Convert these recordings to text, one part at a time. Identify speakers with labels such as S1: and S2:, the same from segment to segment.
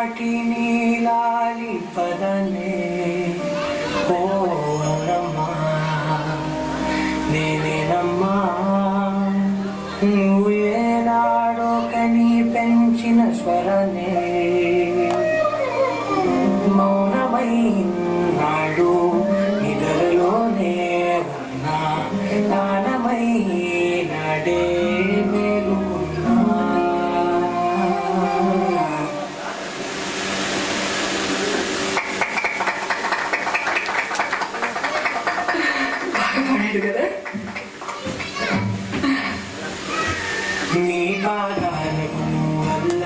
S1: మాటిని లాలి పదనే ఓ రమ్మా నేనేనమ్మా నువ్వు ఏనాడో కని పెంచిన స్వరనే మౌనమై నాడు నిద్రలోనే ఉన్నా దానమై నాడే మేలుకున్నా కదా నీ పాదాలకు వల్ల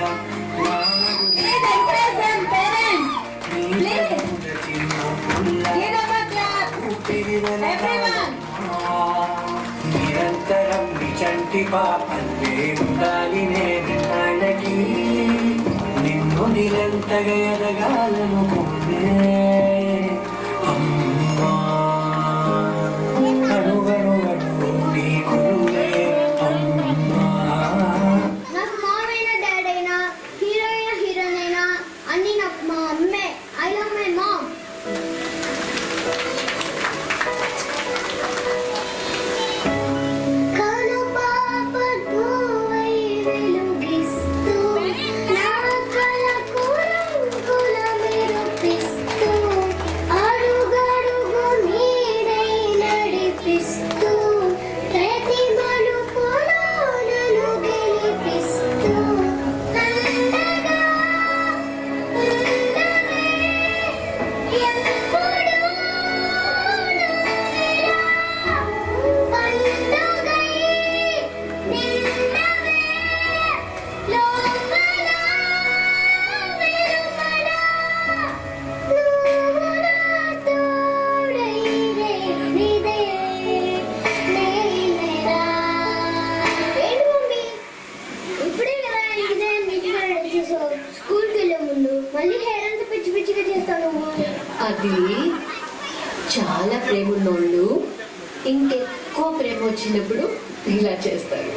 S1: నిరంతరం నిచంటి పాపంటే ఉండాలి నేనకి నిన్ను నిరంతగా ఎదగాలనుకునే అమ్మా అడుగడుగడు నీ కొలువే అమ్మా.
S2: నాకు మామైనా డాడ్ అయినా హీరో అయినా హీరోయిన్ అయినా అన్ని నాకు మా అమ్మే. I love my mom.
S3: అది చాలా ప్రేమ ఉన్నోళ్ళు ఇంకెక్కువ ప్రేమ వచ్చినప్పుడు ఇలా చేస్తారు.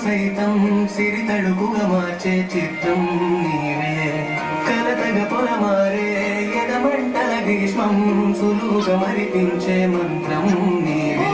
S1: సైతం సిరి తడుపుగా మార్చే చిత్రం నీవే కలతగ పొలమారే ఎదమంటల గ్రీష్మం సులువుగా మరిపించే మంత్రం నీవే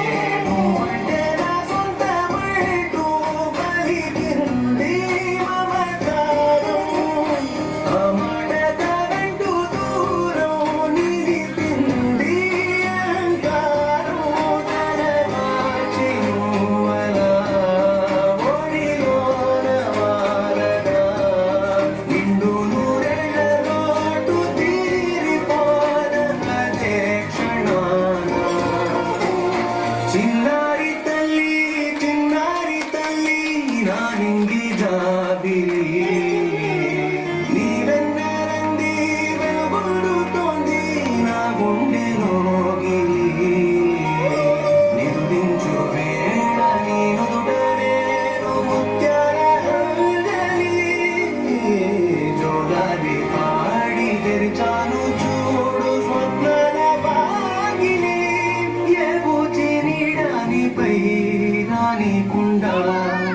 S1: రావా